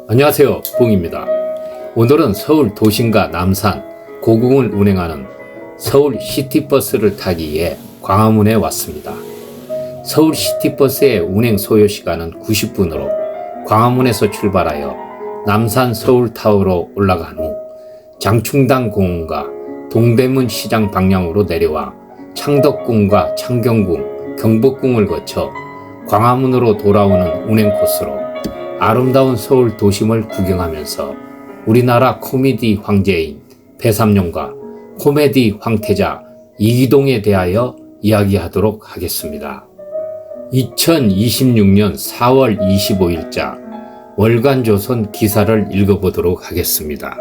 안녕하세요, 붕입니다. 오늘은 서울 도심과 남산, 고궁을 운행하는 서울 시티버스를 타기 위해 광화문에 왔습니다. 서울 시티버스의 운행 소요 시간은 90분으로 광화문에서 출발하여 남산 서울타워로 올라간 후 장충당 공원과 동대문 시장 방향으로 내려와 창덕궁과 창경궁, 경복궁을 거쳐 광화문으로 돌아오는 운행 코스로 아름다운 서울 도심을 구경하면서 우리나라 코미디 황제인 배삼룡과 코미디 황태자 이기동에 대하여 이야기하도록 하겠습니다. 2026년 4월 25일자 월간조선 기사를 읽어보도록 하겠습니다.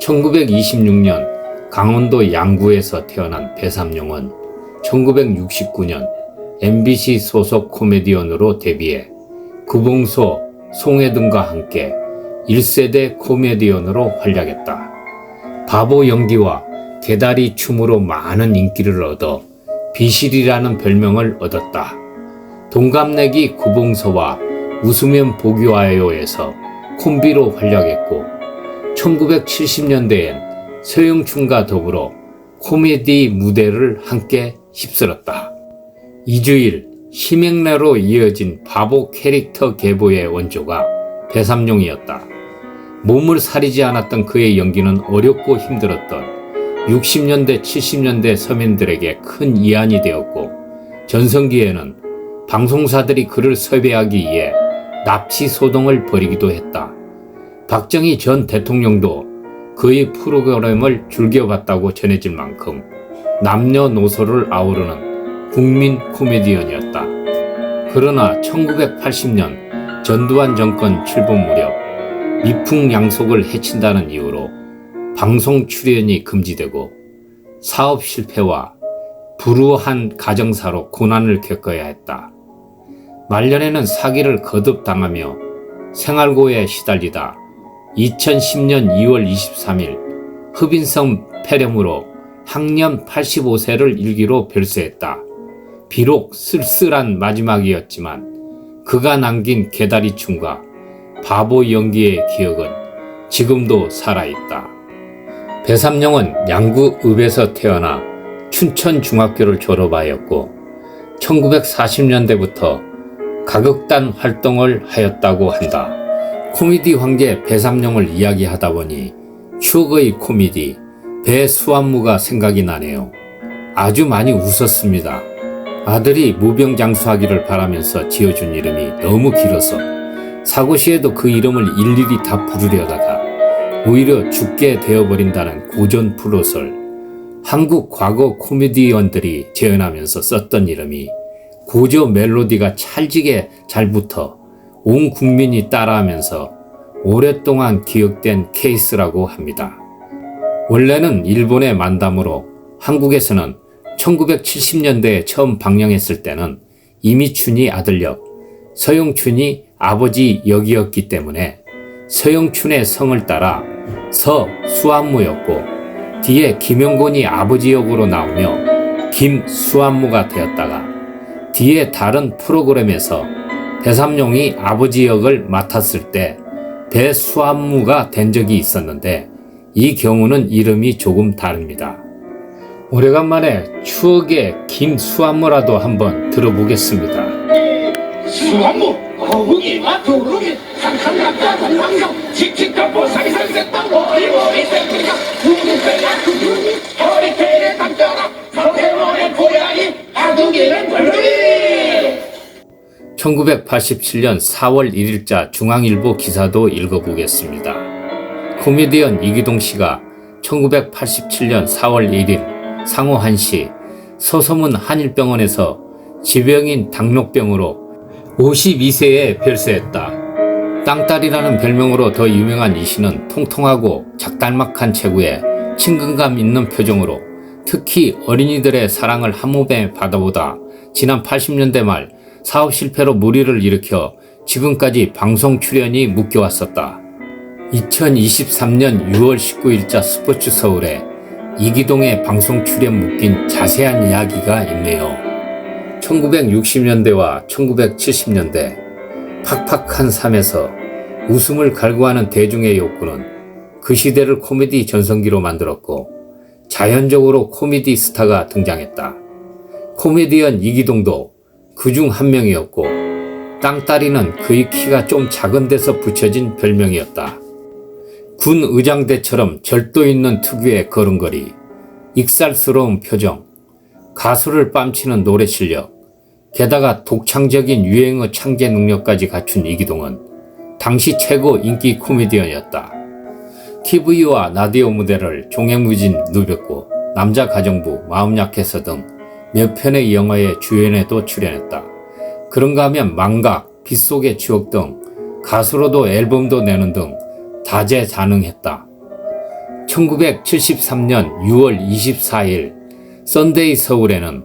1926년 강원도 양구에서 태어난 배삼룡은 1969년 MBC 소속 코미디언으로 데뷔해 구봉소, 송혜 등과 함께 1세대 코미디언으로 활약했다. 바보 연기와 개다리 춤으로 많은 인기를 얻어 비실이라는 별명을 얻었다. 동갑내기 구봉서와 웃으면 복이 와요에서 콤비로 활약했고 1970년대엔 서영춘과 더불어 코미디 무대를 함께 휩쓸었다. 이주일, 심행래로 이어진 바보 캐릭터 계보의 원조가 배삼룡이었다. 몸을 사리지 않았던 그의 연기는 어렵고 힘들었던 60년대 70년대 서민들에게 큰 이안이 되었고 전성기에는 방송사들이 그를 섭외하기 위해 납치 소동을 벌이기도 했다. 박정희 전 대통령도 그의 프로그램을 즐겨봤다고 전해질 만큼 남녀노소를 아우르는 국민 코미디언이었다. 그러나 1980년 전두환 정권 출범 무렵 미풍양속을 해친다는 이유로 방송 출연이 금지되고 사업 실패와 불우한 가정사로 고난을 겪어야 했다. 말년에는 사기를 거듭당하며 생활고에 시달리다 2010년 2월 23일 흡인성 폐렴으로 향년 85세를 일기로 별세했다. 비록 쓸쓸한 마지막이었지만 그가 남긴 개다리춤과 바보 연기의 기억은 지금도 살아있다. 배삼룡은 양구읍에서 태어나 춘천중학교를 졸업하였고 1940년대부터 가극단 활동을 하였다고 한다. 코미디 황제 배삼룡을 이야기하다 보니 추억의 코미디 배수완무가 생각이 나네요. 아주 많이 웃었습니다. 아들이 무병장수하기를 바라면서 지어준 이름이 너무 길어서 사고시에도 그 이름을 일일이 다 부르려다가 오히려 죽게 되어버린다는 고전 프로설, 한국 과거 코미디언들이 재현하면서 썼던 이름이 고저 멜로디가 찰지게 잘 붙어 온 국민이 따라하면서 오랫동안 기억된 케이스라고 합니다. 원래는 일본의 만담으로 한국에서는 1970년대에 처음 방영했을 때는 이미춘이 아들 역, 서영춘이 아버지 역이었기 때문에 서영춘의 성을 따라 서수완무였고 뒤에 김영곤이 아버지 역으로 나오며 김수완무가 되었다가 뒤에 다른 프로그램에서 배삼룡이 아버지 역을 맡았을 때 배수완무가 된 적이 있었는데 이 경우는 이름이 조금 다릅니다. 오래간만에 추억의 김수완무라도 한번 들어보겠습니다. 수완무, 거북이와 도루기, 상상감자 동방성, 칙칙각보 사기살색당 머리머리 쌩기가 둥둥배야 두둥이, 허리케인에 담벼라, 서태원의 고양이, 아두기는 벌둥이. 1987년 4월 1일자 중앙일보 기사도 읽어보겠습니다. 코미디언 이기동 씨가 1987년 4월 1일 상오 1시 서소문 한일병원에서 지병인 당뇨병으로 52세에 별세했다. 땅딸이라는 별명으로 더 유명한 이 씨는 통통하고 작달막한 체구에 친근감 있는 표정으로 특히 어린이들의 사랑을 한몸에 받아보다 지난 80년대 말 사업 실패로 무리를 일으켜 지금까지 방송 출연이 묶여왔었다. 2023년 6월 19일자 스포츠 서울에 이기동의 방송 출연 묶인 자세한 이야기가 있네요. 1960년대와 1970년대 팍팍한 삶에서 웃음을 갈구하는 대중의 욕구는 그 시대를 코미디 전성기로 만들었고 자연적으로 코미디 스타가 등장했다. 코미디언 이기동도 그중 한 명이었고 땅따리는 그의 키가 좀 작은 데서 붙여진 별명이었다. 군 의장대처럼 절도 있는 특유의 걸음걸이, 익살스러운 표정, 가수를 뺨치는 노래 실력, 게다가 독창적인 유행어 창제 능력까지 갖춘 이기동은 당시 최고 인기 코미디언이었다. TV와 라디오 무대를 종횡무진 누볐고 남자 가정부, 마음 약해서 등 몇 편의 영화에 주연에도 출연했다. 그런가 하면 망각, 빗속의 추억 등 가수로도 앨범도 내는 등 다재다능했다. 1973년 6월 24일 썬데이 서울에는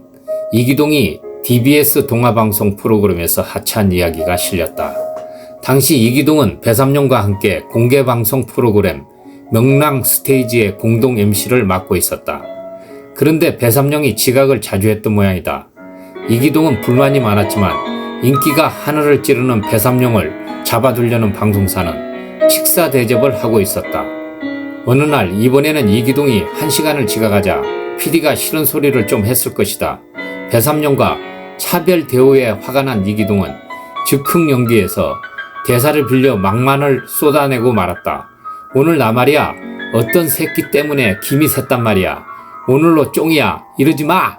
이기동이 DBS 동화방송 프로그램에서 하차한 이야기가 실렸다. 당시 이기동은 배삼룡과 함께 공개방송 프로그램 명랑 스테이지의 공동 MC를 맡고 있었다. 그런데 배삼룡이 지각을 자주 했던 모양이다. 이기동은 불만이 많았지만 인기가 하늘을 찌르는 배삼룡을 잡아두려는 방송사는 식사 대접을 하고 있었다. 어느 날 이번에는 이기동이 1시간을 지각하자 PD가 싫은 소리를 좀 했을 것이다. 배삼룡과 차별 대우에 화가 난 이기동은 즉흥 연기에서 대사를 빌려 막말을 쏟아내고 말았다. 오늘 나 말이야. 어떤 새끼 때문에 김이 샜단 말이야. 오늘로 쫑이야. 이러지 마.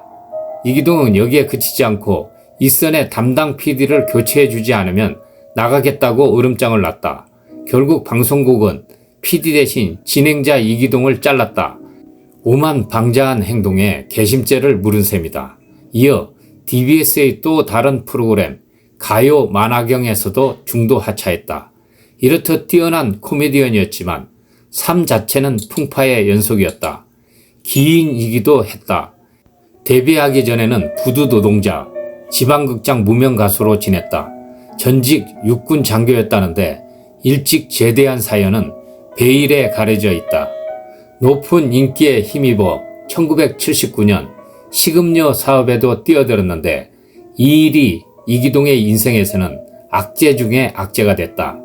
이기동은 여기에 그치지 않고 이선의 담당 PD를 교체해주지 않으면 나가겠다고 으름장을 놨다. 결국 방송국은 PD 대신 진행자 이기동을 잘랐다. 오만방자한 행동에 개심죄를 물은 셈이다. 이어 DBS의 또 다른 프로그램 가요 만화경에서도 중도 하차했다. 이렇듯 뛰어난 코미디언이었지만 삶 자체는 풍파의 연속이었다. 기인이기도 했다. 데뷔하기 전에는 부두 노동자, 지방극장 무명 가수로 지냈다. 전직 육군 장교였다는데 일찍 제대한 사연은 베일에 가려져 있다. 높은 인기에 힘입어 1979년 식음료 사업에도 뛰어들었는데 이 일이 이기동의 인생에서는 악재 중에 악재가 됐다.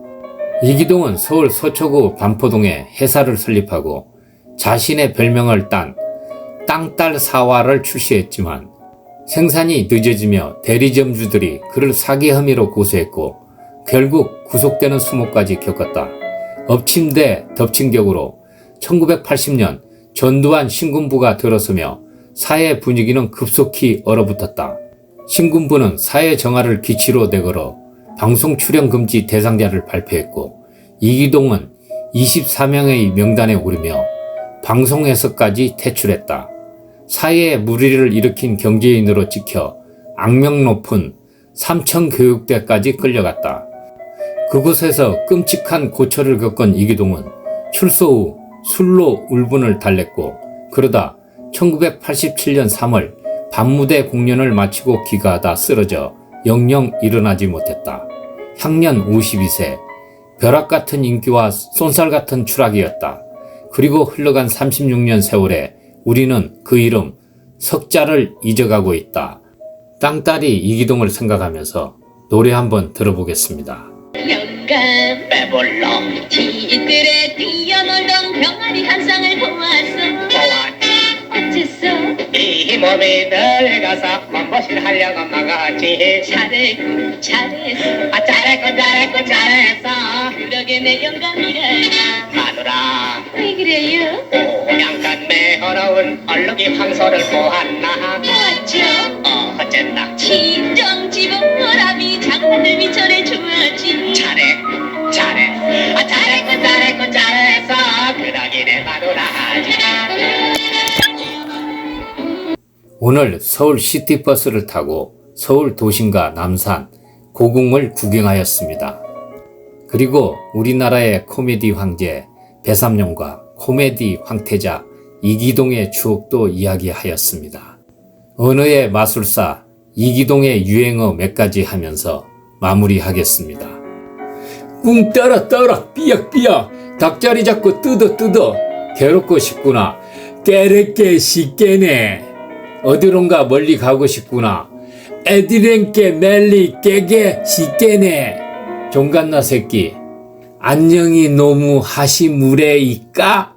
이기동은 서울 서초구 반포동에 회사를 설립하고 자신의 별명을 딴 땅딸 사화를 출시했지만 생산이 늦어지며 대리점주들이 그를 사기 혐의로 고소했고 결국 구속되는 수모까지 겪었다. 엎침대 덮친격으로 1980년 전두환 신군부가 들어서며 사회 분위기는 급속히 얼어붙었다. 신군부는 사회 정화를 기치로 내걸어 방송 출연 금지 대상자를 발표했고 이기동은 24명의 명단에 오르며 방송에서까지 퇴출했다. 사회에 물의를 일으킨 경제인으로 찍혀 악명 높은 삼천교육대까지 끌려갔다. 그곳에서 끔찍한 고초를 겪은 이기동은 출소 후 술로 울분을 달랬고 그러다 1987년 3월 밤무대 공연을 마치고 귀가하다 쓰러져 영영 일어나지 못했다. 향년 52세, 벼락 같은 인기와 쏜살 같은 추락이었다. 그리고 흘러간 36년 세월에 우리는 그 이름 석자를 잊어가고 있다. 땅딸이 이기동을 생각하면서 노래 한번 들어보겠습니다. 영감 배불러 지들에 뛰어놀던 병아리 한 쌍을 보았어. 어째서 이 몸이 늙어서 몸보신 하려고 나가지. 잘했고 잘했어. 잘했어. 그러게 내 영감이라. 마누라 왜 그래요? 오양간 매어러운 얼룩이 황소를 보았나. 맞죠? 어쨌나 친정집은 호람이 장관들 미천에 주었지. 잘했어. 그러기 내 마누라 오늘 서울 시티버스를 타고 서울 도심과 남산, 고궁을 구경하였습니다. 그리고 우리나라의 코미디 황제 배삼룡과 코미디 황태자 이기동의 추억도 이야기하였습니다. 언어의 마술사 이기동의 유행어 몇 가지 하면서 마무리하겠습니다. 꿍 따라 삐약삐약 닭자리 잡고 뜯어 괴롭고 싶구나 깨rec게 쉽게네 어디론가 멀리 가고 싶구나 애들랭께 멜리 깨게 쉽게네 종갓나 새끼 안녕히 너무 하시무래이까?